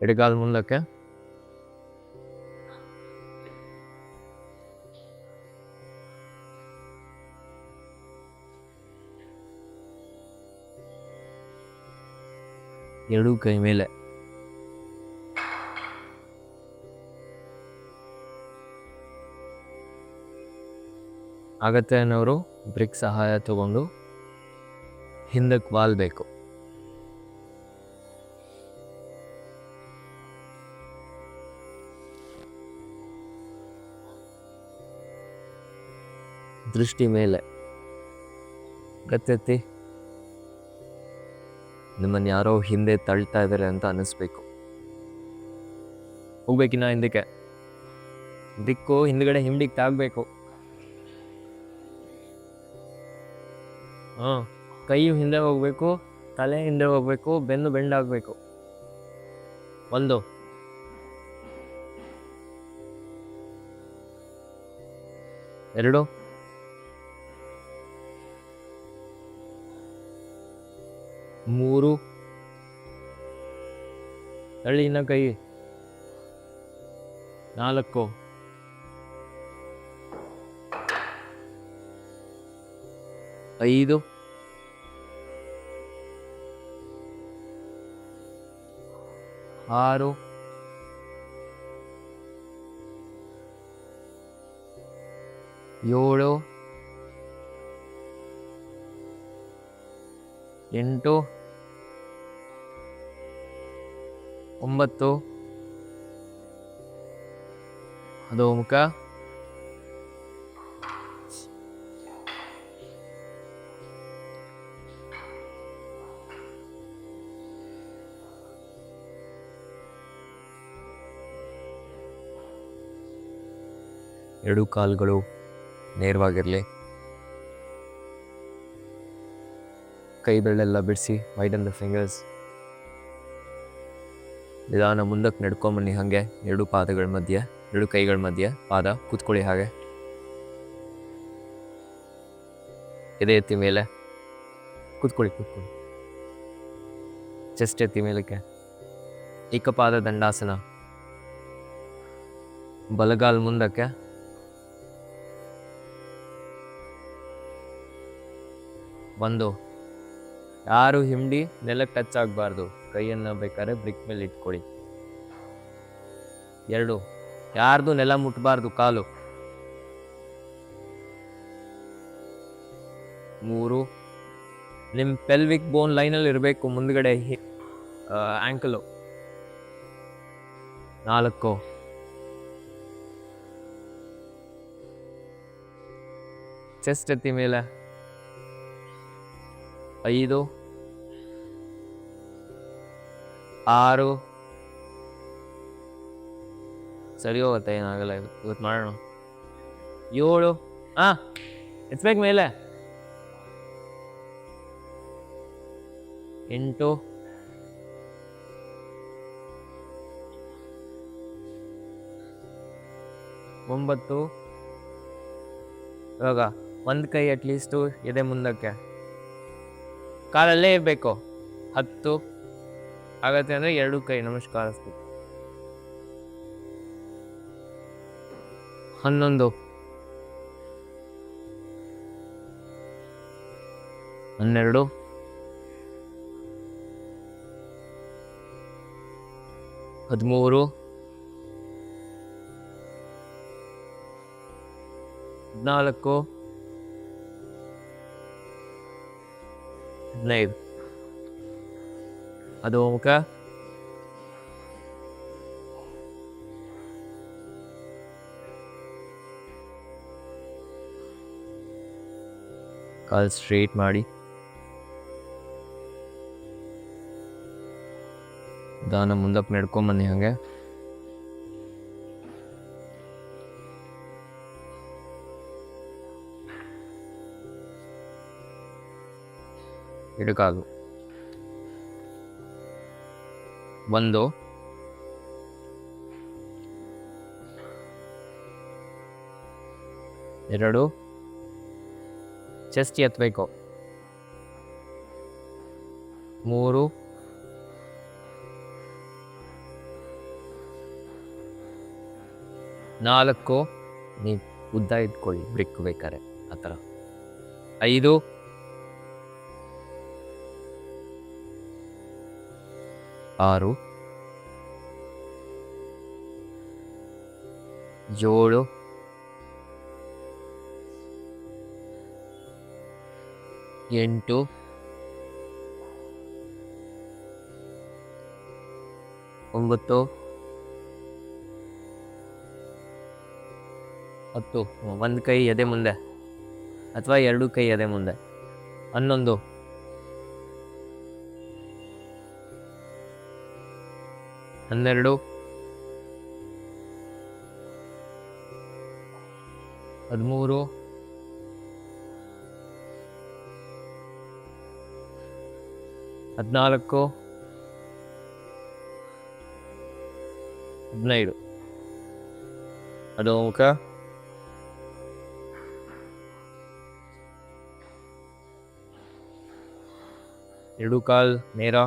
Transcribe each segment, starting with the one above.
ಎಡಗಾಲ್ ಮುಂದಕ್ಕೆ, ಎರಡೂ ಕೈ ಮೇಲೆ. ಆಗತ್ತೆ ಅನ್ನೋರು ಬ್ರಿಕ್ ಸಹಾಯ ತಗೊಂಡು ಹಿಂದಕ್ಕೆ ವಾಲ್ಬೇಕು. ದೃಷ್ಟಿ ಮೇಲೆ ಗತ್ತೆತ್ತಿ. ನಿಮ್ಮನ್ನು ಯಾರೋ ಹಿಂದೆ ತಳ್ತಾ ಇದ್ದಾರೆ ಅಂತ ಅನ್ನಿಸ್ಬೇಕು. ಹೋಗ್ಬೇಕಿನ್ನ ಹಿಂದಕ್ಕೆ. ದಿಕ್ಕು ಹಿಂದ್ಗಡೆ ಹಿಂಡಿಗೆ ತಾಗಬೇಕು. ಕೈ ಹಿಂದೆ ಹೋಗ್ಬೇಕು, ತಲೆ ಹಿಂದೆ ಹೋಗ್ಬೇಕು, ಬೆನ್ನು ಬೆಂಡಾಗಬೇಕು. 1 2 3 ತಳ್ಳಿನ ಕೈ 4 5 6 7 8 9 ಅಧೋಮುಖ. ಎರಡು ಕಾಲುಗಳು ನೇರವಾಗಿರಲಿ. ಕೈ ಬೆರಳೆಲ್ಲ ಬಿಡಿಸಿ, ವೈಡನ್ ದ ಫಿಂಗರ್ಸ್. ನಿಧಾನ ಮುಂದಕ್ಕೆ ನಡ್ಕೊಂಬನ್ನಿ. ಹಾಗೆ ಎರಡು ಪಾದಗಳ ಮಧ್ಯೆ, ಎರಡು ಕೈಗಳ ಮಧ್ಯೆ ಪಾದ ಕೂತ್ಕೊಳ್ಳಿ. ಹಾಗೆ ಎದೆ ಎತ್ತಿ ಮೇಲೆ ಕೂತ್ಕೊಳ್ಳಿ. ಚೆಸ್ಟ್ ಎತ್ತಿ ಮೇಲಕ್ಕೆ. ಏಕಪಾದ ದಂಡಾಸನ. ಬಲಗಾಲ್ ಮುಂದಕ್ಕೆ, ಒಂದು. ಯಾರು ಹಿಂಡಿ ನೆಲಕ್ಕೆ ಟಚ್ ಆಗಬಾರ್ದು. ಕೈಯನ್ನು ಬೇಕಾದ್ರೆ ಬ್ರಿಕ್ ಮೇಲೆ ಇಟ್ಕೊಳ್ಳಿ. 2, ಯಾರ್ದು ನೆಲ ಮುಟ್ಟಬಾರ್ದು ಕಾಲು. 3, ನಿಮ್ಮ ಪೆಲ್ವಿಕ್ ಬೋನ್ ಲೈನಲ್ಲಿ ಇರಬೇಕು ಮುಂದ್ಗಡೆ ಆ್ಯಂಕಲು. 4, ಚೆಸ್ಟ್ ಎತ್ತಿ ಮೇಲೆ. 5, 6, ಸರಿ ಹೋಗುತ್ತೆ, ಏನಾಗಲ್ಲ, ಇವತ್ತು ಮಾಡೋಣ. 7, ಎತ್ಬೇಕು ಮೇಲೆ. 8, 9. ಇವಾಗ ಒಂದು ಕೈ ಅಟ್ಲೀಸ್ಟು ಎದೆ ಮುಂದಕ್ಕೆ, ಕಾಲಲ್ಲೇ ಇರಬೇಕು. 10 ಆಗತ್ತೆ ಅಂದರೆ ಎರಡು ಕೈ ನಮಸ್ಕಾರಿಸ್ಬೇಕು. 11, 12, 13, 14, 15. ಅಧೋಮುಖ. ಕಾಲ್ ಸ್ಟ್ರೇಟ್ ಮಾಡಿ. ನಿಧಾನ ಮುಂದಕ್ಕೆ ನಡ್ಕೊಂಬನ್ನಿ. ಹಾಗೆ ಎಡಕಾಲು. 1, 2, ಚೆಸ್ಟ್ ಎತ್ತಬೇಕು. 3, 4 ನೀವು ಉದ್ದ ಇಟ್ಕೊಳ್ಳಿ ಬ್ರಿಕ್ ಬೇಕಾರೆ ಆ ಥರ. 5 6 7 8 9 10. ಒಂದು ಕೈ ಎದೆ ಮುಂದೆ ಅಥವಾ 2 ಕೈ ಎದೆ ಮುಂದೆ. 11 12 13 14 15. ಅದು ಮುಖ. ಎರಡು ಕಾಲ್ ನೇರ.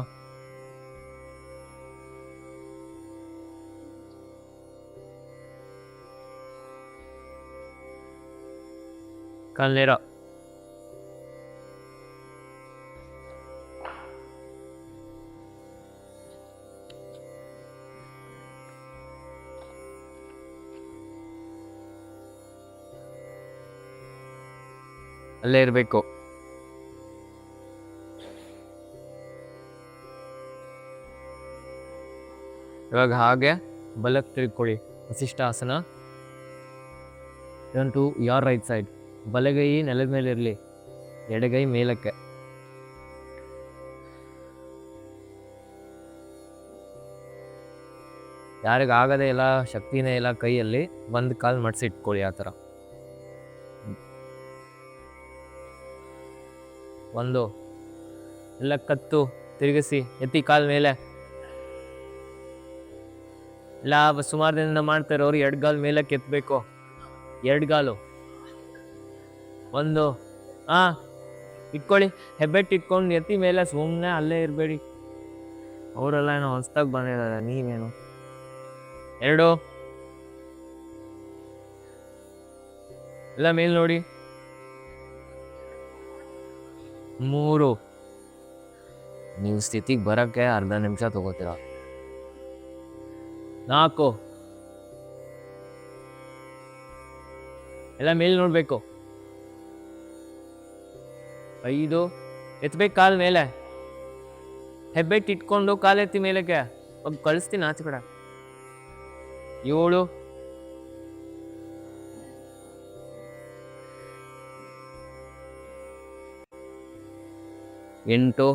ಕಾಲ್ ನೇರ. ಅಲ್ಲೇ ಇರಬೇಕು. ಇವಾಗ ಹಾಗೆ ಬಲಕ್ಕೆ ತಿಳ್ಕೊಳ್ಳಿ. Vasishthasana. Turn to your right side. ಬಲಗೈ ನೆಲದ ಮೇಲೆ ಇರಲಿ, ಎಡಗೈ ಮೇಲಕ್ಕೆ. ಯಾರಿಗಾಗದೇ ಇಲ್ಲ, ಶಕ್ತಿನೇ ಇಲ್ಲ ಕೈಯಲ್ಲಿ, ಒಂದು ಕಾಲು ಮಡಿಸಿ ಇಟ್ಕೊಳ್ಳಿ ಆ ಥರ. 1 ಎಲ್ಲ ಕತ್ತು ತಿರುಗಿಸಿ ಎತ್ತಿ ಕಾಲ್ ಮೇಲೆ. ಇಲ್ಲ ಸುಮಾರು ದಿನದಿಂದ ಮಾಡ್ತಾರೆ ಅವ್ರು, 2 ಗಾಲು ಮೇಲಕ್ಕೆ ಎತ್ತಬೇಕು. 2 ಗಾಲು. 1 ಇಟ್ಕೊಳ್ಳಿ. ಹೆಬ್ಬೆಟ್ಟು ಇಟ್ಕೊಂಡು ಎತ್ತಿ ಮೇಲೆ, ಸುಮ್ಮನೆ ಅಲ್ಲೇ ಇರಬೇಡಿ. ಅವರೆಲ್ಲ ಏನೋ ಹೊಸ್ದಾಗಿ ಬಂದಿದ್ದಾರೆ, ನೀವೇನು. 2 ಎಲ್ಲ ಮೇಲ್ ನೋಡಿ. 3 ನೀವು ಸ್ಥಿತಿಗೆ ಬರೋಕ್ಕೆ ಅರ್ಧ ನಿಮಿಷ ತಗೋತೀರ. 4 ಎಲ್ಲ ಮೇಲ್ ನೋಡ್ಬೇಕು. 5 ಎತ್ಬೇಕು ಕಾಲ್ ಮೇಲೆ. ಹೆಬ್ಬೆಟ್ಟು ಇಟ್ಕೊಂಡು ಕಾಲೆತ್ತಿ ಮೇಲಕ್ಕೆ ಕಳಿಸ್ತೀನಿ ಆಚೆ ಕಡೆ. 7 8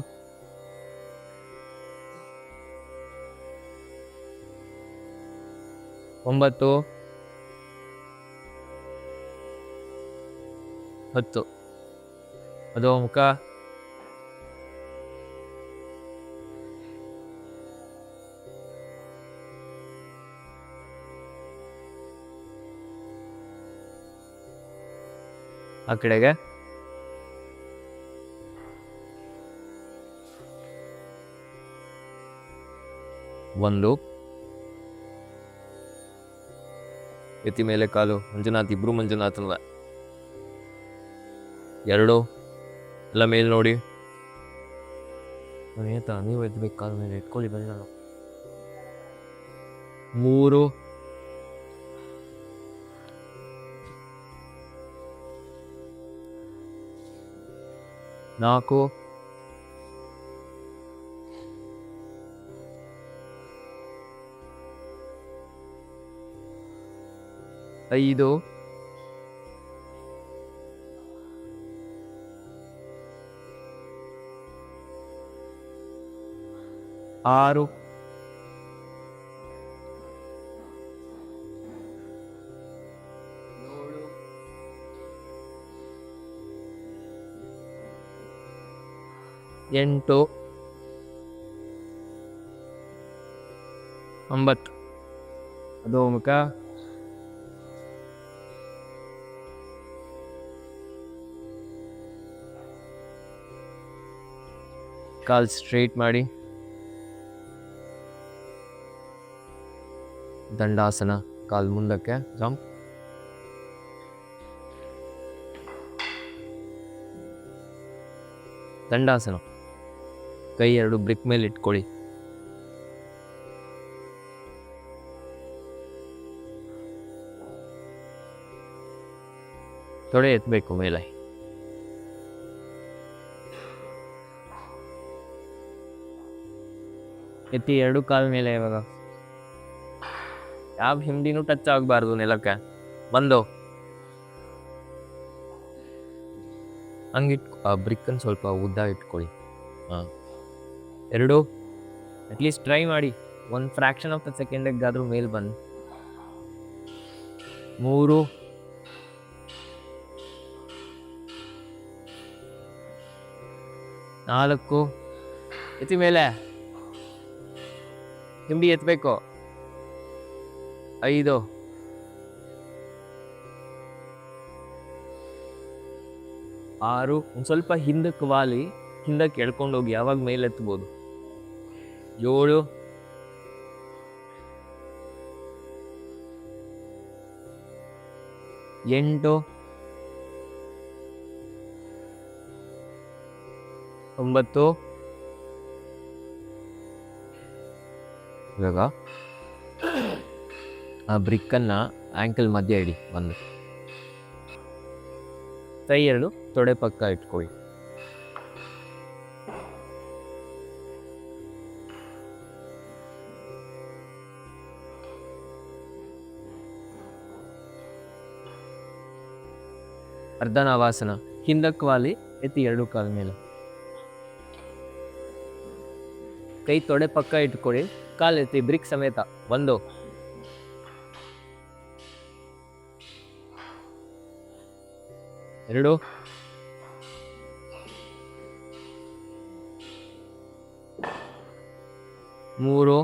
9 10. ಅದು ಮುಖ. ಆ ಕಡೆಗೆ. 1 ಎತ್ತಿ ಮೇಲೆ ಕಾಲು. ಮಂಜುನಾಥ್, ಇಬ್ರು ಮಂಜುನಾಥನ್ವ. 2 ಎಲ್ಲ ಮೇಲ್ ನೋಡಿ. ನೀವು ಎತ್ಬೇಕು ಕಾಲು ಮೇಲೆ, ಇಟ್ಕೊಳ್ಳಿ ಬಂದ. 3 4 5 6 7 8 9. ಅದು ಮುಖ. ಕಾಲ್ ಸ್ಟ್ರೈಟ್ ಮಾಡಿ. ದಂಡಾಸನ. ಕಾಲು ಮುಂದಕ್ಕೆ ಜಂಪ್. ದಂಡಾಸನ. ಕೈ ಎರಡು ಬ್ರಿಕ್ ಮೇಲೆ ಇಟ್ಕೊಳ್ಳಿ. ತೊಡೆ ಎತ್ತಬೇಕು ಮೇಲೆ. ಎತ್ತಿ ಎರಡು ಕಾಲ ಮೇಲೆ. ಇವಾಗ ಯಾವ ಹಿಂದಿನೂ ಟಚ್ ಆಗಬಾರ್ದು ನೆಲಕ್ಕೆ. ಬಂದು ಹಂಗಿಟ್ ಬ್ರಿಕ್ಕನ್ನು ಸ್ವಲ್ಪ ಉದ್ದ ಇಟ್ಕೊಳ್ಳಿ. ಹಾಂ, ಎರಡು ಅಟ್ಲೀಸ್ಟ್ ಟ್ರೈ ಮಾಡಿ. ಒಂದು ಫ್ರ್ಯಾಕ್ಷನ್ ಆಫ್ ದ ಸೆಕೆಂಡಿಗಾದ್ರೂ ಮೇಲೆ ಬಂದು. ಮೂರು, ನಾಲ್ಕು, ಎತ್ತಿ ಮೇಲೆ. ಹಿಂಡಿ ಎತ್ತಬೇಕು. ಐದು, ಆರು, ಒಂದು ಸ್ವಲ್ಪ ಹಿಂದಕ್ಕೆ ವಾಲಿ, ಹಿಂದಕ್ಕೆ ಎಳ್ಕೊಂಡೋಗಿ ಯಾವಾಗ ಮೇಲೆ ಎತ್ಬೋದು. ಏಳು, ಎಂಟು, ಒಂಬತ್ತು. ಇವಾಗ ಆ ಬ್ರಿಕ್ಕನ್ನು ಆ್ಯಂಕಲ್ ಮಧ್ಯೆ ಇಡಿ. ಒಂದು ಕೈ ಎರಡು ತೊಡೆ ಪಕ್ಕ ಇಟ್ಕೊಳ್ಳಿ. ಅರ್ಧನಾವಾಸನ. ಹಿಂದಕ್ಕೆ ವಾಲಿ, ಎತ್ತಿ ಎರಡು ಕಾಲ ಮೇಲೆ. ಕೈ ತೊಡೆ ಪಕ್ಕ ಇಟ್ಕೊಳ್ಳಿ. ಕಾಲು ಎತ್ತಿ ಬ್ರಿಕ್ ಸಮೇತ. ಒಂದು, ಎರಡು, ಮೂರು,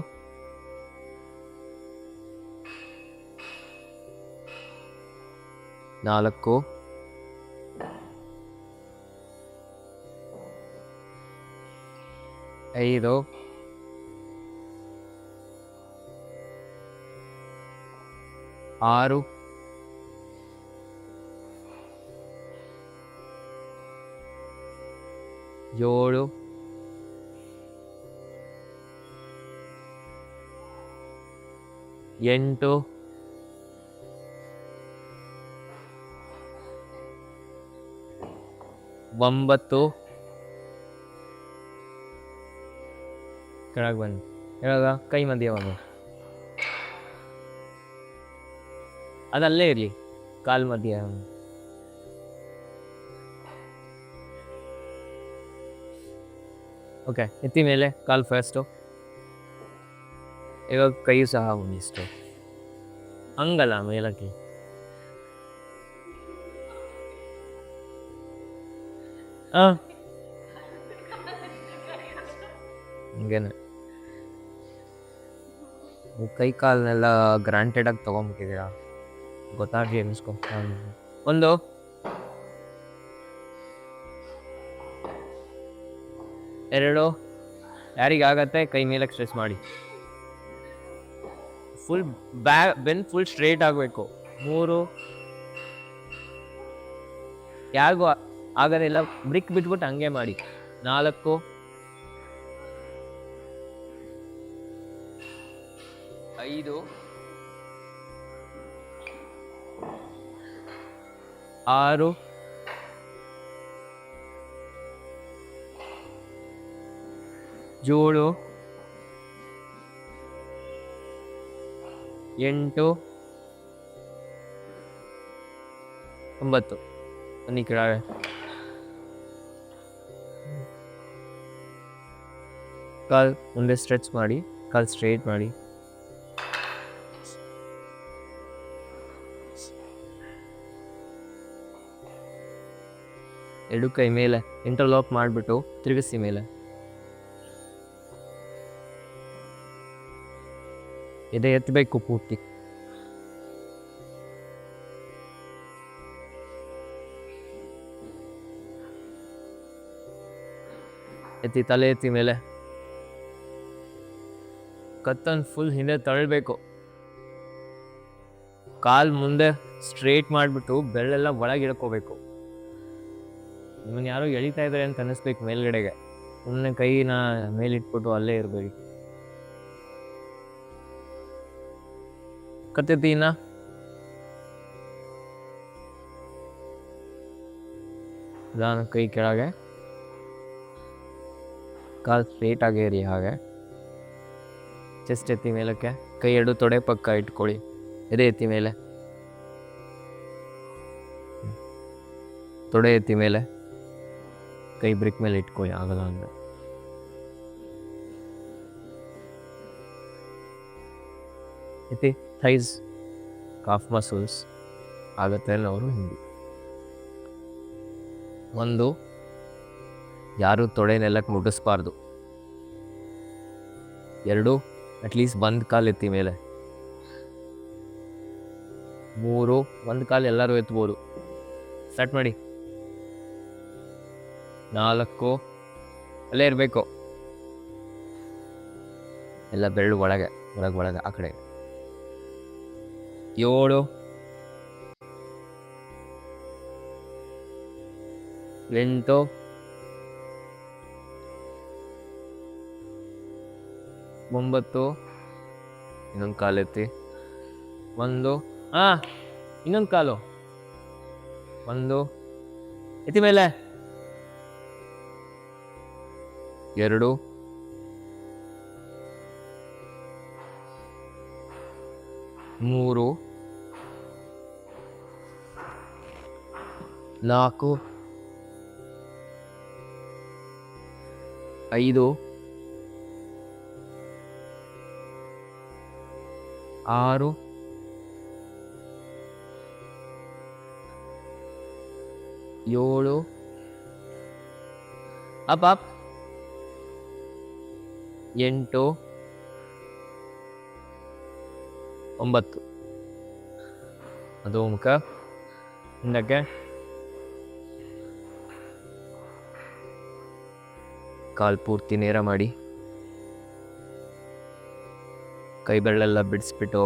ನಾಲ್ಕು, ಐದು, ಆರು, ಏಳು, ಎಂಟು, ಒಂಬತ್ತು. ಕೆಳಗೆ ಬನ್ನಿ. ಇವಾಗ ಕೈ ಮಧ್ಯೆ ಒಂದು. ಅದಲ್ಲೇ ಇರಲಿ, ಕಾಲು ಮಧ್ಯೆ. ಓಕೆ, ಎತ್ತಿ ಮೇಲೆ ಕಾಲು ಫಸ್ಟು. ಇವಾಗ ಕೈ ಸಹ ಒಂದಿಷ್ಟು. ಹಂಗಲ್ಲ, ಮೇಲಕ್ಕೆ. ಹಾಂ, ಹಂಗೇನೆ. ಕೈ ಕಾಲನ್ನೆಲ್ಲ ಗ್ರಾಂಟೆಡಾಗಿ ತೊಗೊಂಬಿಟ್ಟಿದ್ದೀರಾ, ಗೊತ್ತಾಗಿ ಎನ್ಸ್ಕೊ. ಒಂದು, ಎರಡು, ಯಾರಿಗಾಗತ್ತೆ ಕೈ ಮೇಲಕ್ಕೆ ಸ್ಟ್ರೆಸ್ ಮಾಡಿ. ಫುಲ್ ಬೆನ್ ಫುಲ್ ಸ್ಟ್ರೇಟ್ ಆಗಬೇಕು. ಮೂರು, ಯಾರಿಗೂ ಆಗೋದಿಲ್ಲ ಬ್ರಿಕ್ ಬಿಟ್ಬಿಟ್ಟು ಹಂಗೆ ಮಾಡಿ. ನಾಲ್ಕು, ಐದು, ಆರು, ಏಳು, ಎಂಟು, ಒಂಬತ್ತು. ಬನ್ನಿ ಕೆಳಗೆ. ಕಾಲು ಮುಂದೆ ಸ್ಟ್ರೆಚ್ ಮಾಡಿ, ಕಾಲು ಸ್ಟ್ರೇಟ್ ಮಾಡಿ. ಎರಡು ಕೈ ಮೇಲೆ ಇಂಟರ್ಲಾಕ್ ಮಾಡಿಬಿಟ್ಟು ತಿರುಗಿಸಿ ಮೇಲೆ. ಎದೆ ಎತ್ತಬೇಕು ಪೂರ್ತಿ. ಎತ್ತಿ ತಲೆ ಎತ್ತಿ ಮೇಲೆ. ಕತ್ತನ್ನು ಫುಲ್ ಹಿಂದೆ ತಳ್ಳಬೇಕು. ಕಾಲ್ ಮುಂದೆ ಸ್ಟ್ರೇಟ್ ಮಾಡಿಬಿಟ್ಟು ಬೆರಳೆಲ್ಲ ಒಳಗೆ ಇಳ್ಕೋಬೇಕು. ನಿಮ್ಮನ್ನ ಯಾರೋ ಎಳಿತಾ ಇದ್ದಾರೆ ಅಂತ ಅನಿಸ್ಬೇಕು ಮೇಲ್ಗಡೆಗೆ. ಸುಮ್ಮನೆ ಕೈನ ಮೇಲಿಟ್ಬಿಟ್ಟು ಅಲ್ಲೇ ಇರಬೇಡಿ. ಕತ್ತೆತ್ತೀನ ನಿಧಾನ ಕೈ ಕೆಳಗೆ, ಕಾಲು ಸ್ಟ್ರೇಟ್ ಆಗೇ ಇರಿ. ಹಾಗೆ ಚೆಸ್ಟ್ ಎತ್ತಿ ಮೇಲಕ್ಕೆ, ಕೈ ಎರಡು ತೊಡೆ ಪಕ್ಕ ಇಟ್ಕೊಳ್ಳಿ. ಎದೆ ಎತ್ತಿ ಮೇಲೆ, ತೊಡೆ ಎತ್ತಿ ಮೇಲೆ, ಕೈ ಬ್ರಿಕ್ ಮೇಲೆ ಇಟ್ಕೊಳ್ಳಿ. ಆಗಲ್ಲ ಅಂದರೆ ಎತ್ತಿ. ಥೈಸ್, ಕಾಫ್ ಮಸಲ್ಸ್ ಆಗುತ್ತೆ ಅವರು ಹಿಂದಿ. ಒಂದು, ಯಾರು ತೊಡೆ ನೆಲಕ್ಕೆ ಮುಟ್ಟಿಸ್ಬಾರ್ದು. ಎರಡು, ಅಟ್ಲೀಸ್ಟ್ ಒಂದು ಕಾಲು ಎತ್ತಿ ಮೇಲೆ. ಮೂರು, ಒಂದು ಕಾಲು ಎಲ್ಲರೂ ಎತ್ಬೋದು. ಸ್ಟಾರ್ಟ್ ಮಾಡಿ. ನಾಲ್ಕು, ಅಲ್ಲೇ ಇರಬೇಕು. ಎಲ್ಲ ಬೆರಳು ಒಳಗೆ ಒಳಗೆ ಆ ಕಡೆ. ಏಳು, 8, 9, ಇನ್ನೊಂದು ಕಾಲು ಎತ್ತಿ. 1, ಇನ್ನೊಂದು ಕಾಲು. 1 ಎತ್ತಿ ಮೇಲೆ. 2, 3, 4, 5, 6, 7, ಅಪ್ 8, 9. ಅದು ಮುಖ ಹಿಂದಕ್ಕೆ, ಕಾಲು ಪೂರ್ತಿ ನೇರ ಮಾಡಿ. ಕೈ ಬೆರಳೆಲ್ಲ ಬಿಡಿಸ್ಬಿಟ್ಟು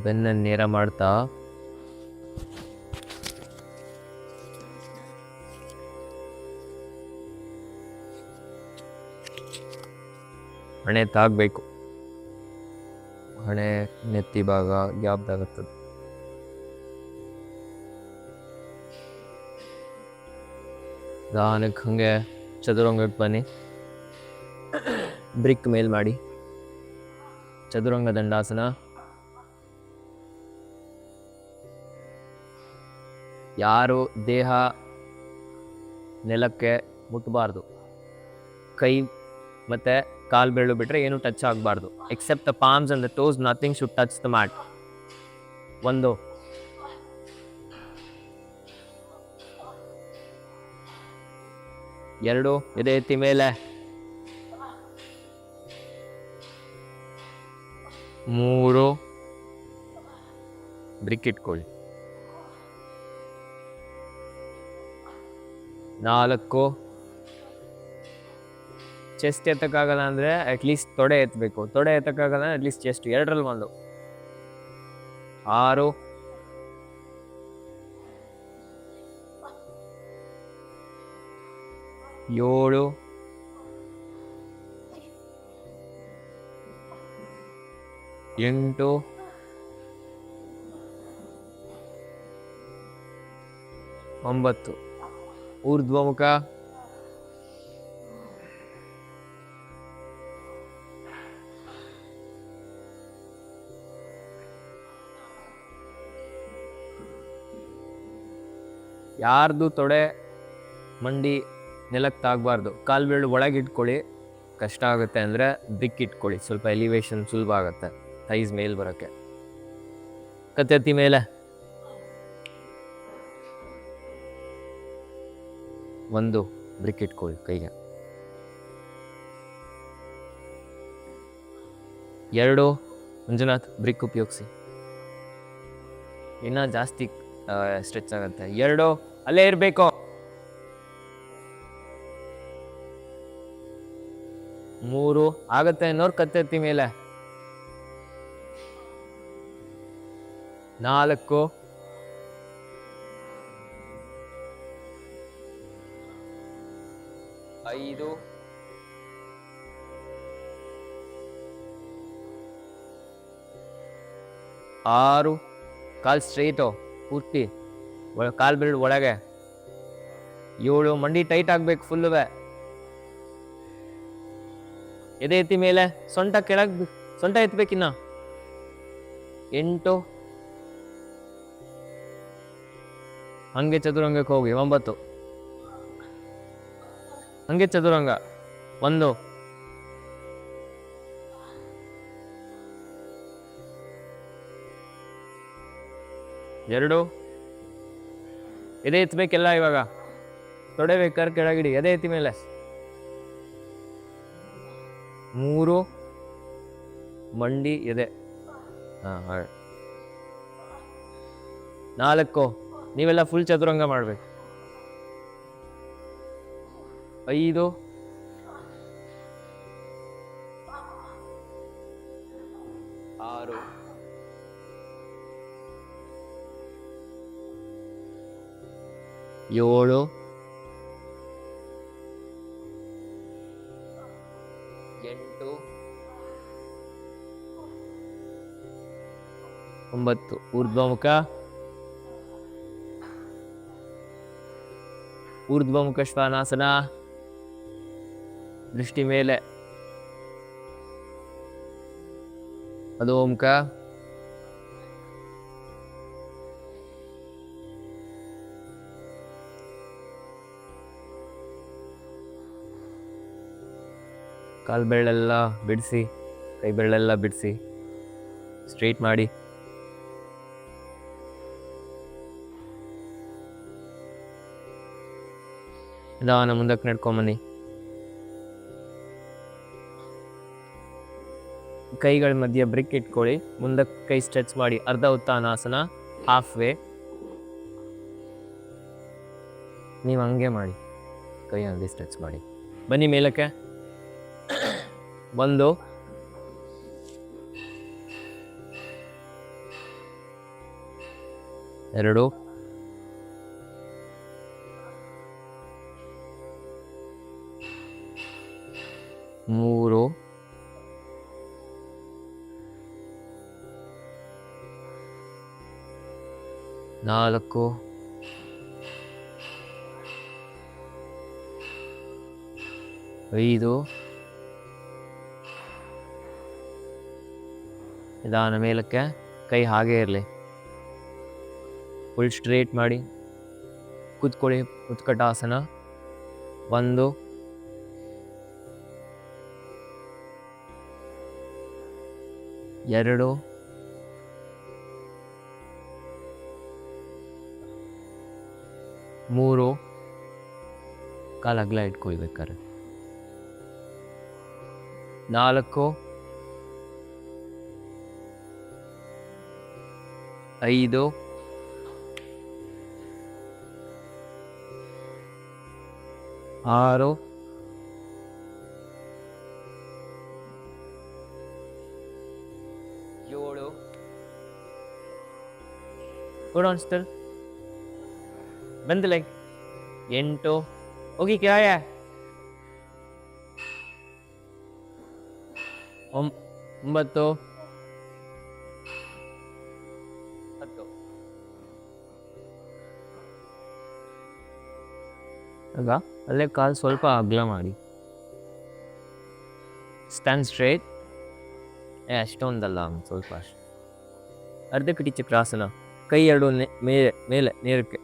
ಬೆನ್ನನ್ನು ನೇರ ಮಾಡ್ತಾ ಹಣೆ ತಾಗಬೇಕು. ಹಣೆ ನೆತ್ತಿ ಭಾಗ ಗ್ಯಾಪ್ದಾಗತ್ತದ. ನಿಧಾನಕ್ಕೆ ಹಂಗೆ ಚದುರಂಗಕ್ಕೆ ಬನ್ನಿ. ಬ್ರಿಕ್ ಮೇಲ್ ಮಾಡಿ. ಚದುರಂಗ ದಂಡಾಸನ. ಯಾರು ದೇಹ ನೆಲಕ್ಕೆ ಮುಟ್ಟಬಾರ್ದು. ಕೈ ಮತ್ತೆ ಕಾಲು ಬೆರಳು ಬಿಟ್ಟರೆ ಏನು ಟಚ್ ಆಗಬಾರ್ದು. Except the palms and the toes, nothing should touch the mat. 1, 2, ಎದೆ ಎತ್ತಿ ಮೇಲೆ. 3, ಬ್ರಿಕ್ ಇಟ್ಕೊಳ್ಳಿ. 4, ಚೆಸ್ಟ್ ಎತ್ತಕ್ಕಾಗಲ್ಲ ಅಂದರೆ ಅಟ್ಲೀಸ್ಟ್ ತೊಡೆ ಎತ್ತಬೇಕು. ತೊಡೆ ಎತ್ತಕ್ಕಾಗಲ್ಲ ಅಟ್ಲೀಸ್ಟ್ ಚೆಸ್ಟ್, 2ರಲ್ಲಿ 1. 6, 7, 8, 9. ಊರ್ಧ್ವಮುಖ. ಯಾರ್ದು ತೊಡೆ ಮಂಡಿ ನೆಲಕ್ಕೆ ತಾಗಬಾರ್ದು. ಕಾಲು ಬೆರಳು ಒಳಗೆ ಇಟ್ಕೊಳ್ಳಿ. ಕಷ್ಟ ಆಗುತ್ತೆ ಅಂದರೆ ಬ್ರಿಕ್ ಇಟ್ಕೊಳ್ಳಿ. ಸ್ವಲ್ಪ ಎಲಿವೇಶನ್ ಸುಲಭ ಆಗುತ್ತೆ ಥೈಸ್ ಮೇಲೆ ಬರೋಕ್ಕೆ. ಕತ್ತೆತ್ತಿ ಮೇಲೆ. 1, ಬ್ರಿಕ್ ಇಟ್ಕೊಳ್ಳಿ ಕೈಗೆ. 2, ಮಂಜುನಾಥ್ ಬ್ರಿಕ್ ಉಪಯೋಗಿಸಿ. ಇನ್ನೂ ಜಾಸ್ತಿ ಸ್ಟ್ರೆಚ್ ಆಗುತ್ತೆ. 2, ಅಲ್ಲೇ ಇರಬೇಕು. 3, ಆಗತ್ತೆ ಅನ್ನೋರು ಕತ್ತೆತ್ತಿ ಮೇಲೆ. 4 5 6 ಕಾಲ್ ಸ್ಟ್ರೈಟು ಪೂರ್ತಿ ಕಾಲ್ ಬಿಲ್ಡ್ ಒಳಗೆ 7 ಮಂಡಿ ಟೈಟ್ ಆಗ್ಬೇಕು ಫುಲ್ಲುವೆ. ಎದೆ ಎತ್ತಿ ಮೇಲೆ ಸೊಂಟ ಕೆಳಗೆ ಸೊಂಟ ಎತ್ತಬೇಕಿನ್ನ 8 ಹಂಗೆ ಚದುರಂಗಕ್ಕೆ ಹೋಗಿ 9 ಹಂಗೆ ಚದುರಂಗ 1 2 ಎದೆ ಎತ್ತಬೇಕೆಲ್ಲ ಇವಾಗ ತೊಡೆ ಬೇಕಾದ್ರೆ ಕೆಳಗಿಡಿ ಎದೆ ಎತ್ತಿ ಮೇಲೆ 3 ಮಂಡಿ ಎದೆ 4 ನೀವೆಲ್ಲ ಫುಲ್ ಚದುರಂಗ ಮಾಡ್ಬೇಕು 5 6 7 8 9 ಊರ್ಧ್ವಮುಖ ಊರ್ಧ್ವಮುಖ ಶ್ವಾನಾಸನ ದೃಷ್ಟಿ ಮೇಲೆ ಅಧೋಮುಖ ಕಾಲು ಬೆರಳೆಲ್ಲ ಬಿಡಿಸಿ ಕೈ ಬೆರಳೆಲ್ಲ ಬಿಡಿಸಿ ಸ್ಟ್ರೈಟ್ ಮಾಡಿ ನಿಧಾನ ಮುಂದಕ್ಕೆ ನಡ್ಕೊಂಬನ್ನಿ. ಕೈಗಳ ಮಧ್ಯೆ ಬ್ರಿಕ್ ಇಟ್ಕೊಳ್ಳಿ. ಮುಂದಕ್ಕೆ ಕೈ ಸ್ಟ್ರೆಚ್ ಮಾಡಿ. ಅರ್ಧ ಉತ್ಥಾನಾಸನ ಹಾಫ್ ವೇ. ನೀವು ಹಂಗೆ ಮಾಡಿ, ಕೈ ಹಂಗೆ ಸ್ಟ್ರೆಚ್ ಮಾಡಿ. ಬನ್ನಿ ಮೇಲಕ್ಕೆ. 1 2 3 4 5 ನಿಧಾನ ಮೇಲಕ್ಕೆ. ಕೈ ಹಾಗೇ ಇರಲಿ. ಫುಲ್ ಸ್ಟ್ರೇಟ್ ಮಾಡಿ ಕೂತ್ಕೊಳ್ಳಿ. ಉತ್ಕಟಾಸನ 1 2 3 ಕಾಲು ಅಗಲ ಇಟ್ಕೊಳ್ಬೇಕಾರೆ 4 5 6 7 Hold on still. Bend the leg. 8 ಹೋಗಿ ಕೆಳಗೆ 9 10 ಆಗ ಅಲ್ಲೇ ಕಾಲು ಸ್ವಲ್ಪ ಅಗಲ ಮಾಡಿ. Stand straight. ಅಷ್ಟೊಂದಲ್ಲ, ಸ್ವಲ್ಪ ಅಷ್ಟು. ಅರ್ಧ ಕಿಟಿ ಚಕ್ರಾಸನ. ಕೈ ಎರಡು ಮೇಲೆ ಮೇಲೆ ನೇರಕ್ಕೆ.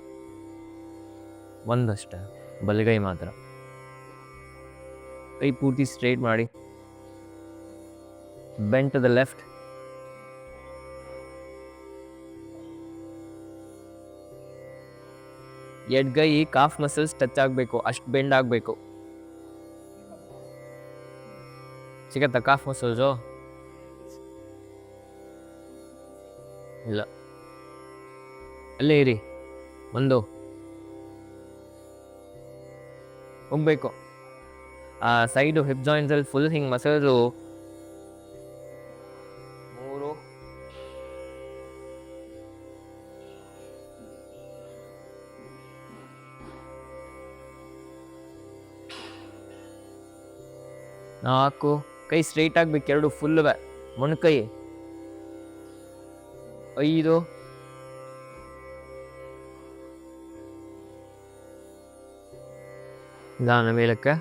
ಒಂದಷ್ಟೇ, ಬಲಗೈ ಮಾತ್ರ. ಕೈ ಪೂರ್ತಿ ಸ್ಟ್ರೇಟ್ ಮಾಡಿ. Bend to the left. ಎಡ್ಗೈ ಕಾಫ್ ಮಸಲ್ಸ್ ಟಚ್ ಆಗಬೇಕು, ಅಷ್ಟು ಬೆಂಡ್ ಆಗಬೇಕು. ಸಿಗತ್ತಾ ಕಾಫ್ ಮಸಲ್ಸು? ಇಲ್ಲ, ಅಲ್ಲೇ ಇರಿ. 1 ಹೋಗ್ಬೇಕು. ಆ ಸೈಡು ಹಿಪ್ ಜಾಯಿಂಟ್ಸಲ್ಲಿ ಫುಲ್ ಹಿಂಗೆ ಮಸಲ್ಸು. 3 4 ಕೈ ಸ್ಟ್ರೈಟ್ ಆಗ್ಬೇಕು, ಎರಡು ಫುಲ್ ಮೊಣಕೈ. 5 ನಿಧಾನ ಮೇಲಕ್ಕೆ,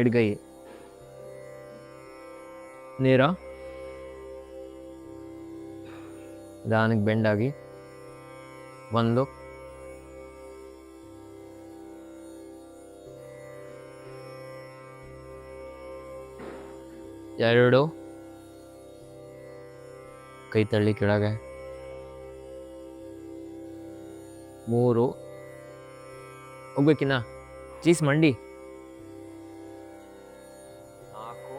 ಎಡಗೈ ನೇರ, ನಿಧಾನಕ್ಕೆ ಬೆಂಡಾಗಿ. 1 2 ಕೈ ತಳ್ಳಿ ಕೆಳಗೆ. 3 ಹೋಗ್ಬೇಕಿನ್ನ ಚೀಸ್ ಮಂಡಿ. 4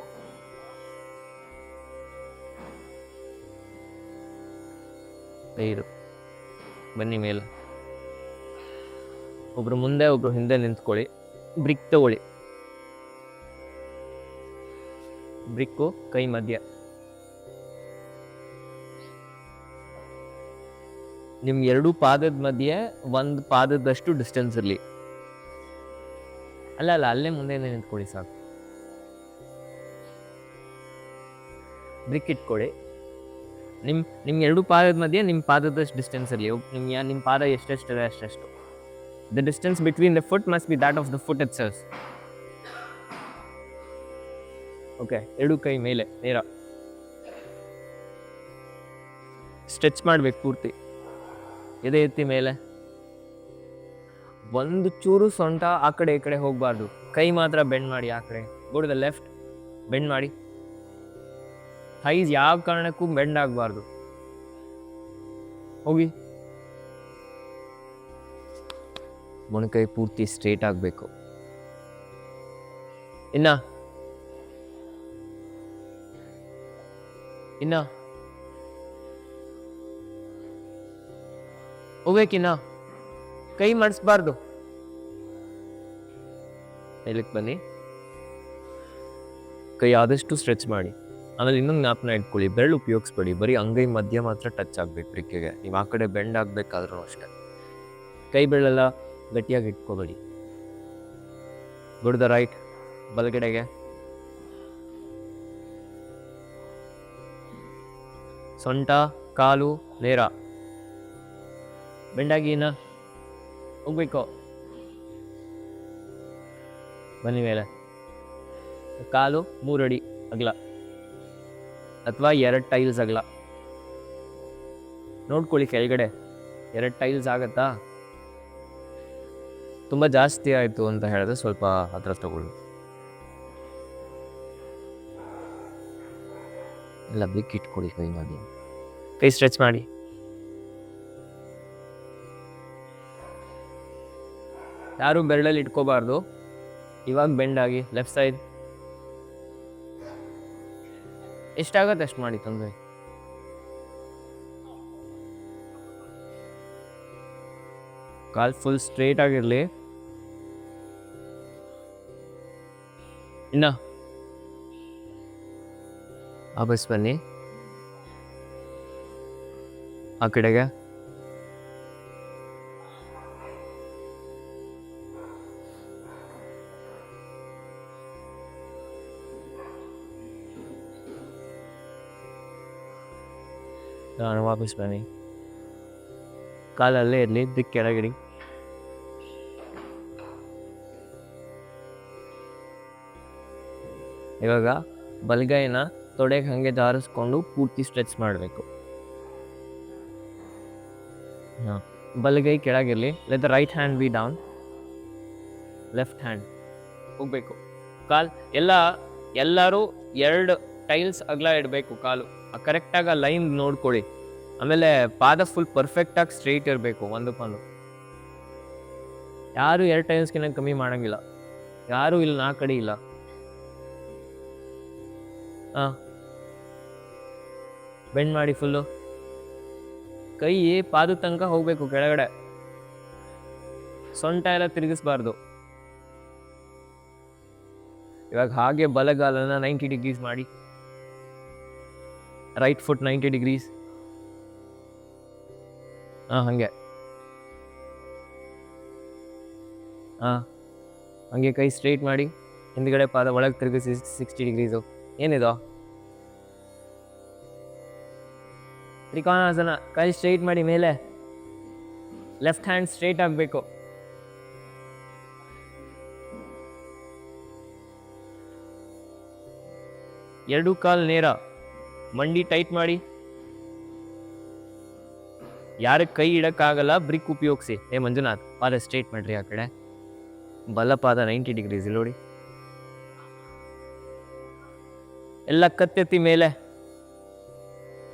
5 ಬನ್ನಿ ಮೇಲೆ. ಒಬ್ರು ಮುಂದೆ ಒಬ್ರು ಹಿಂದೆ ನಿಂತ್ಕೊಳ್ಳಿ. ಬ್ರಿಕ್ ತಗೊಳ್ಳಿ, ಬ್ರಿಕ್ಕು ಕೈ ಮಧ್ಯ. ನಿಮ್ 2 ಪಾದದ ಮಧ್ಯೆ 1 ಪಾದದಷ್ಟು ಡಿಸ್ಟೆನ್ಸ್ ಇರಲಿ. ಅಲ್ಲ ಅಲ್ಲೇ ಮುಂದೆ ನಿಂತ್ಕೊಳ್ಳಿ ಸಾಕು. ಬ್ರಿಕ್ ಇಟ್ಕೊಳ್ಳಿ. ನಿಮ್ 2 ಪಾದದ ಮಧ್ಯೆ ನಿಮ್ಮ ಪಾದದಷ್ಟು ಡಿಸ್ಟೆನ್ಸ್ ಇರಲಿ. ನಿಮ್ಮ ಪಾದ ಎಷ್ಟೆಷ್ಟಿದೆ ಅಷ್ಟೆಷ್ಟು. The distance between the foot must be that of the foot itself. Okay, 2 ಕೈ ಮೇಲೆ ನೇರ. ಸ್ಟ್ರೆಚ್ ಮಾಡ್ಬೇಕು ಪೂರ್ತಿ. ಎದೆ ಎತ್ತಿ ಮೇಲೆ. 1 ಚೂರು ಸೊಂಟ ಆ ಕಡೆ ಈ ಕಡೆ ಹೋಗ್ಬಾರ್ದು. ಕೈ ಮಾತ್ರ ಬೆಂಡ್ ಮಾಡಿ ಆ ಕಡೆ. Go to the left, bend ಮಾಡಿ. ಥೈಸ್ ಯಾವ ಕಾರಣಕ್ಕೂ ಬೆಂಡ್ ಆಗಬಾರ್ದು. ಹೋಗಿ. ಮೊಣಕೈ ಪೂರ್ತಿ ಸ್ಟ್ರೇಟ್ ಆಗಬೇಕು. ಇನ್ನ ಹೋಗ್ಬೇಕಿನ್ನ. ಕೈ ಮಾಡಿಸ್ಬಾರ್ದು. ಮೇಲಕ್ಕೆ ಬನ್ನಿ. ಕೈ ಆದಷ್ಟು ಸ್ಟ್ರೆಚ್ ಮಾಡಿ. ಆಮೇಲೆ ಇನ್ನೊಂದು ಜ್ಞಾಪನ ಇಟ್ಕೊಳ್ಳಿ, ಬೆರಳು ಉಪಯೋಗಿಸ್ಬೇಡಿ. ಬರೀ ಅಂಗೈ ಮಧ್ಯ ಮಾತ್ರ ಟಚ್ ಆಗ್ಬೇಕು ಬ್ರಿಕ್ಕಿಗೆ. ನೀವು ಆ ಕಡೆ ಬೆಂಡ್ ಆಗ್ಬೇಕಾದ್ರೂ ಅಷ್ಟೇ. ಕೈ ಬೆರಳೆಲ್ಲ ಗಟ್ಟಿಯಾಗಿ ಇಟ್ಕೋಬೇಡಿ. ಗುಡ್ ದ ರೈಟ್, ಬಲಗಡೆಗೆ. ಸೊಂಟ ಕಾಲು ನೇರ, ಬೆಂಡಾಗಿನ ಹೋಗ್ಬೇಕು. ಬನ್ನಿ ಮೇಲೆ. ಕಾಲು 3 ಅಡಿ ಅಗಲ ಅಥವಾ 2 ಟೈಲ್ಸ್ ಅಗಲ. ನೋಡ್ಕೊಳ್ಳಿ ಕೆಳಗಡೆ 2 ಟೈಲ್ಸ್ ಆಗತ್ತಾ. ತುಂಬ ಜಾಸ್ತಿ ಆಯಿತು ಅಂತ ಹೇಳಿದ್ರೆ ಸ್ವಲ್ಪ ಹತ್ರ ತಗೊಳ್ಳಿ. ಎಲ್ಲ ಬ್ರಿಕ್ ಇಟ್ಕೊಳ್ಳಿ ಕೈ ಮಾಡಿ. ಕೈ ಸ್ಟ್ರೆಚ್ ಮಾಡಿ. ಯಾರು ಬೆರಳಲ್ಲಿ ಇಟ್ಕೋಬಾರ್ದು. ಇವಾಗ ಬೆಂಡ್ ಆಗಿ ಲೆಫ್ಟ್ ಸೈಡ್. ಎಷ್ಟಾಗತ್ತೆ ಅಷ್ಟು ಮಾಡಿ, ತೊಂದರೆ. ಕಾಲ್ ಫುಲ್ ಸ್ಟ್ರೇಟ್ ಆಗಿರಲಿ. ಇನ್ನ ವಾಪಸ್ ಬನ್ನಿ ಆ ಕಡೆಗೆ. ನಾನು ವಾಪಸ್ ಬನ್ನಿ. ಕಾಲಲ್ಲೇ ಇರಲಿ, ದಿಕ್ಕು ಕೆಳಗಿಡಿ. ಇವಾಗ ಬಲಗೈನ ತೊಡೆಗೆ ಹಾಗೆ ಜಾರಿಸ್ಕೊಂಡು ಪೂರ್ತಿ ಸ್ಟ್ರೆಚ್ ಮಾಡಬೇಕು. ಬಲಗೈ ಕೆಳಗಿರಲಿ. Let the right hand be down, left hand ಹೋಗ್ಬೇಕು. ಎಲ್ಲರೂ 2 ಟೈಲ್ಸ್ ಅಗಲ ಇಡಬೇಕು. ಕಾಲು ಕರೆಕ್ಟಾಗಿ ಲೈನ್ ನೋಡ್ಕೊಳ್ಳಿ. ಆಮೇಲೆ ಪಾದ ಫುಲ್ ಪರ್ಫೆಕ್ಟಾಗಿ ಸ್ಟ್ರೈಟ್ ಇರಬೇಕು. ಒಂದಕ್ಕೊಂದು ಯಾರು 2 ಟೈಲ್ಸ್ಗಿನ್ನ ಕಮ್ಮಿ ಮಾಡೋಂಗಿಲ್ಲ. ಯಾರು ಇಲ್ಲಿ 4 ಅಡಿ ಇಲ್ಲ. ಬೆಂಡ್ ಮಾಡಿ ಫುಲ್ಲು. ಕೈ ಪಾದ ತನಕ ಹೋಗ್ಬೇಕು ಕೆಳಗಡೆ. ಸೊಂಟ ಎಲ್ಲ ತಿರುಗಿಸ್ಬಾರ್ದು. ಇವಾಗ ಹಾಗೆ ಬಲಗಾಲನ 90 ಡಿಗ್ರೀಸ್ ಮಾಡಿ. Right foot 90 degrees. ಹಾಗೆ ಹಂಗೆ ಕೈ ಸ್ಟ್ರೈಟ್ ಮಾಡಿ, ಹಿಂದ್ಗಡೆ ಪಾದ ಒಳಗೆ ತಿರುಗಿಸಿ 60 ಡಿಗ್ರೀಸು. ಏನಿದು ತ್ರಿಕೋನಾಸನ. ಕೈ ಸ್ಟ್ರೈಟ್ ಮಾಡಿ ಮೇಲೆ, ಲೆಫ್ಟ್ ಹ್ಯಾಂಡ್ ಸ್ಟ್ರೈಟ್ ಆಗಬೇಕು. ಎರಡು ಕಾಲು ನೇರ, ಮಂಡಿ ಟೈಟ್ ಮಾಡಿ. ಯಾರ ಕೈ ಇಡಕ್ಕಾಗಲ್ಲ ಬ್ರಿಕ್ ಉಪಯೋಗಿಸಿ. ಮಂಜುನಾಥ್ ಪಾದ ಸ್ಟ್ರೈಟ್ ಮಾಡ್ರಿ. ಆ ಕಡೆ ಬಲ ಪಾದ 90 ಡಿಗ್ರೀಸ್ ಇಲ್ಲಿ ನೋಡಿ. ಎಲ್ಲ ಕತ್ತೆತ್ತಿ ಮೇಲೆ,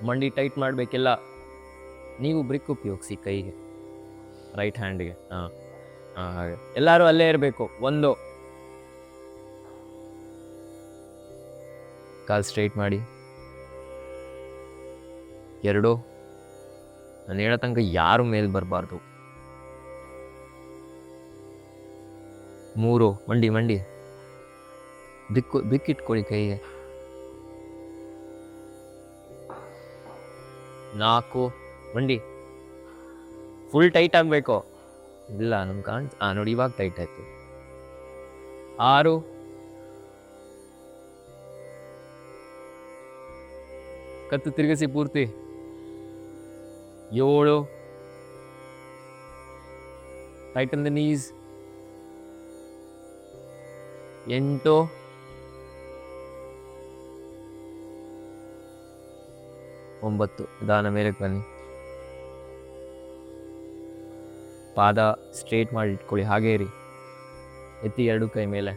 ಮಂಡಿ ಟೈಟ್ ಮಾಡಬೇಕೆಲ್ಲ. ನೀವು ಬ್ರಿಕ್ ಉಪಯೋಗಿಸಿ ಕೈಗೆ, ರೈಟ್ ಹ್ಯಾಂಡ್ಗೆ. ಹಾಗೆ ಎಲ್ಲರೂ ಅಲ್ಲೇ ಇರಬೇಕು. ಒಂದು ಕಾಲು ಸ್ಟ್ರೈಟ್ ಮಾಡಿ. ಎರಡು, ನಾನು ಹೇಳೋ ತನಕ ಯಾರು ಮೇಲೆ ಬರಬಾರ್ದು. ಮೂರು, ಮಂಡಿ ಬಿಕ್ಕಿಟ್ಕೊಳ್ಳಿ ಕೈಗೆ. ನಾಲ್ಕು, ಮಂಡಿ ಫುಲ್ ಟೈಟ್ ಆಗಬೇಕು. ಇಲ್ಲ ನಮ್ಗೆ ನೋಡಿ ಇವಾಗ ಟೈಟ್ ಆಯ್ತು. ಆರು, ಕತ್ತು ತಿರುಗಿಸಿ ಪೂರ್ತಿ. ಏಳು, ಟೈಟನ್ ದ ನೀಸ್. 8, 9 ನಿಧಾನ ಮೇಲಕ್ಕೆ ಬನ್ನಿ. ಪಾದ ಸ್ಟ್ರೇಟ್ ಮಾಡಿ ಇಟ್ಕೊಳ್ಳಿ, ಹಾಗೇ ಇರಿ. ಎತ್ತಿ ಎರಡು ಕೈ ಮೇಲೆ.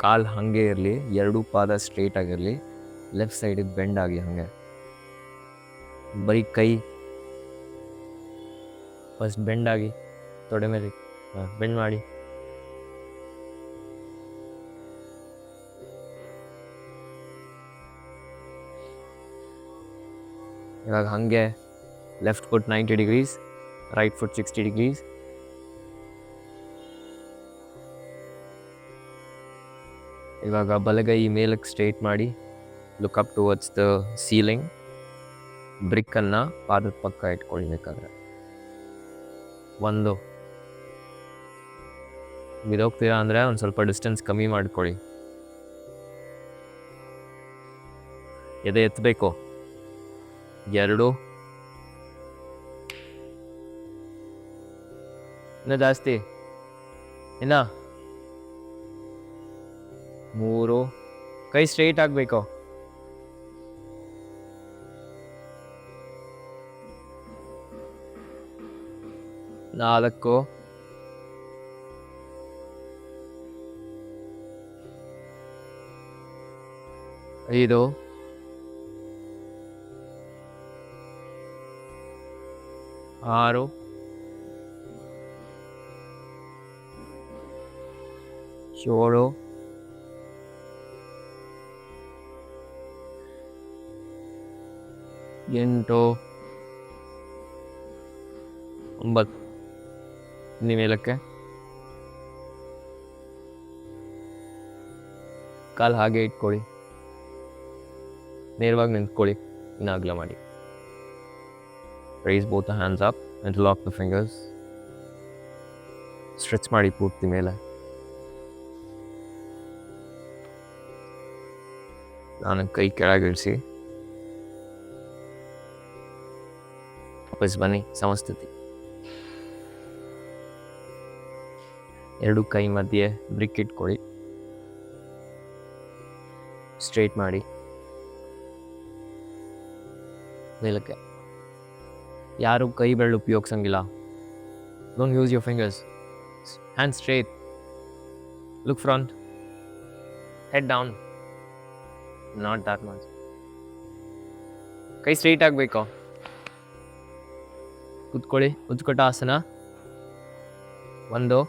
ಕಾಲು ಹಾಗೆ ಇರಲಿ, ಎರಡು ಪಾದ ಸ್ಟ್ರೇಟ್ ಆಗಿರಲಿ. ಲೆಫ್ಟ್ ಸೈಡಿಗೆ ಬೆಂಡ್ ಆಗಿ ಹಾಗೆ. ಬರೀ ಕೈ ಫಸ್ಟ್ ಬೆಂಡ್ ಆಗಿ, ತೊಡೆ ಮೇಲೆ ಬೆಂಡ್ ಮಾಡಿ. ಇವಾಗ ಹಾಗೆ left foot 90 degrees, right foot 60 degrees. ಇವಾಗ ಬಲಗೈ ಮೇಲಕ್ಕೆ ಸ್ಟ್ರೇಟ್ ಮಾಡಿ, look up towards the ceiling. ಬ್ರಿಕ್ಕನ್ನು ಪಾದದ ಪಕ್ಕ ಇಟ್ಕೊಳ್ಬೇಕಾದ್ರೆ. ಒಂದು, ಬಿದೋಗ್ತೀರಾ ಅಂದರೆ ಒಂದು ಸ್ವಲ್ಪ ಡಿಸ್ಟೆನ್ಸ್ ಕಮ್ಮಿ ಮಾಡ್ಕೊಳ್ಳಿ. ಎದೆ ಎತ್ತಬೇಕು. ಎರಡು, ಇನ್ನು ಜಾಸ್ತಿ, ಇನ್ನ ಮೂರು, ಕೈ ಸ್ಟ್ರೈಟ್ ಆಗಬೇಕು. ನಾಲ್ಕು, ಐದು, ಆರು, ಏಳು, ಎಂಟು, 9 ಮೇಲಕ್ಕೆ. ಕಾಲು ಹಾಗೆ ಇಟ್ಕೊಳ್ಳಿ, ನೇರವಾಗಿ ನಿಂತ್ಕೊಳ್ಳಿ. ಇನ್ನು ಅಗಲ ಮಾಡಿ. Raise both the hands up and lock the fingers. Stretch ಮಾಡಿ ಪೂರ್ತಿ ಮೇಲೆ. ನಾನು ಕೈ ಕೆಳಗಿಳಿಸಿ ವಾಪಸ್ ಬನ್ನಿ. ಸಮಸ್ಥಿತಿ. ಎರಡು ಕೈ ಮಧ್ಯೆ ಬ್ರಿಕ್ ಇಟ್ಕೊಳ್ಳಿ. ಸ್ಟ್ರೇಟ್ ಮಾಡಿ ಮೇಲಕ್ಕೆ. ಯಾರು ಕೈ ಬೆರಳು ಉಪಯೋಗಿಸಂಗಿಲ್ಲ. Don't use your fingers. Hand straight. Look front. Head down. Not that much. ಕೈ ಸ್ಟ್ರೇಟ್ ಆಗಬೇಕು. ಕೂತ್ಕೊಳ್ಳಿ. ಉತ್ಕಟ ಆಸನ. ಒಂದು,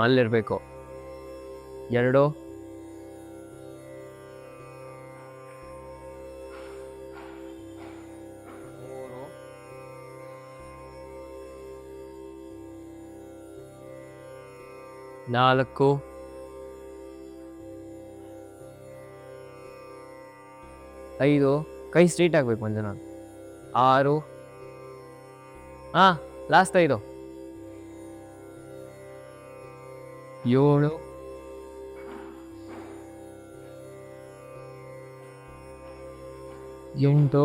ಅಲ್ಲಿರಬೇಕು. ಎರಡು, ಮೂರು, ನಾಲ್ಕು, ಐದು. ಕೈ ಸ್ಟ್ರೈಟ್ ಆಗಬೇಕು ಮಂಜುನಾಥ್. 6 ಹಾಂ ಲಾಸ್ಟ್ 5 7 8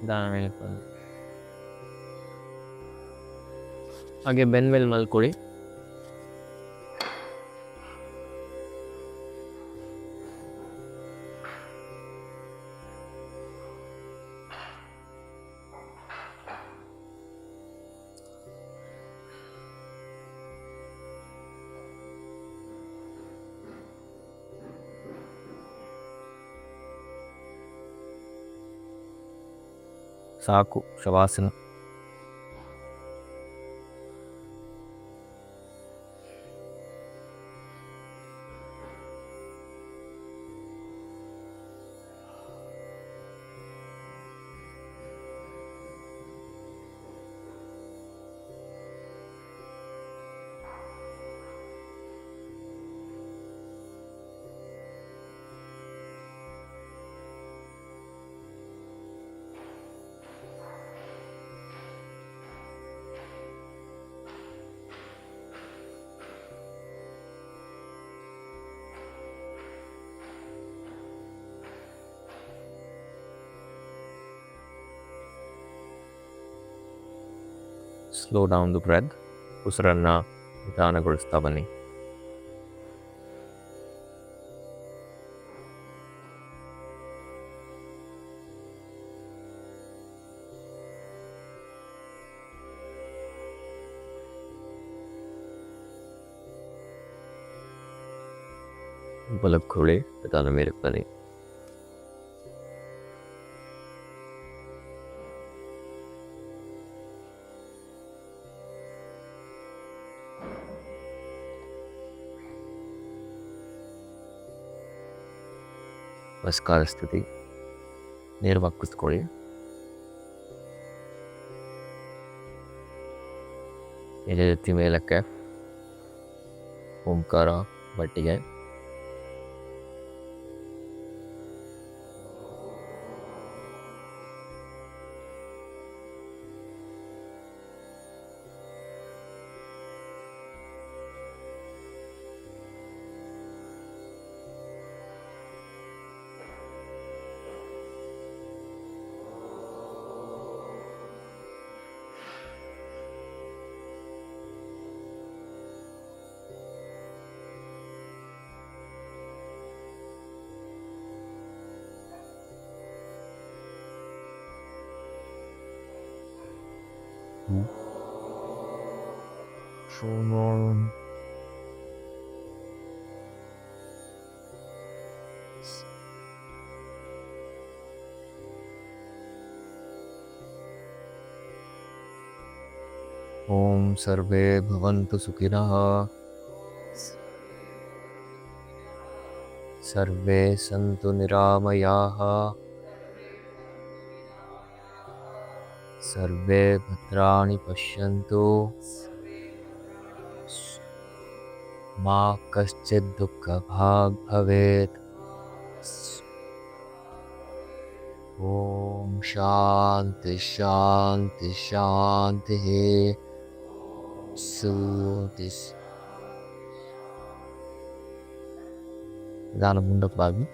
9 ಹಾಗೆ ಬೆನ್ ಮೇಲೆ ಮಲ್ಕೊಳ್ಳಿ. ಸಾಕು shavasana. Slow down the breath. ಉಸಿರನ್ನು ನಿಧಾನಗೊಳಿಸ್ತಾ ಬನ್ನಿ. ಮಲಗ್ಕೊಳ್ಳಿ, ನಿಧಾನ ಮೇಲೆ ಬನ್ನಿ. ನಮಸ್ಕಾರ ಸ್ಥಿತಿ. ನೇರವಾಗಿ ಕೂತ್ಕೊಳ್ಳಿ. ಎದೆ ಎತ್ತಿ ಮೇಲಕ್ಕೆ. ಓಂಕಾರ ಬಟ್ಟಿಗೆ. ಓಂ ಸರ್ವೇ ಭವಂತು ಸುಖಿನಃ. ಸರ್ವೇ ಸಂತು ನಿರಾಮಯಾಃ. ಸರ್ವೇ ಭದ್ರಾಣಿ ಪಶ್ಯಂತು. ಮಾ ಕಶ್ಚಿತ್ ದುಃಖ ಭಾಗ್ ಭವೇತ್. ಓಂ ಶಾಂತಿ ಶಾಂತಿ ಶಾಂತಿ. ನಿಧಾನ ಮುಂದಕ್ಕೆ ಬಾಗಿ.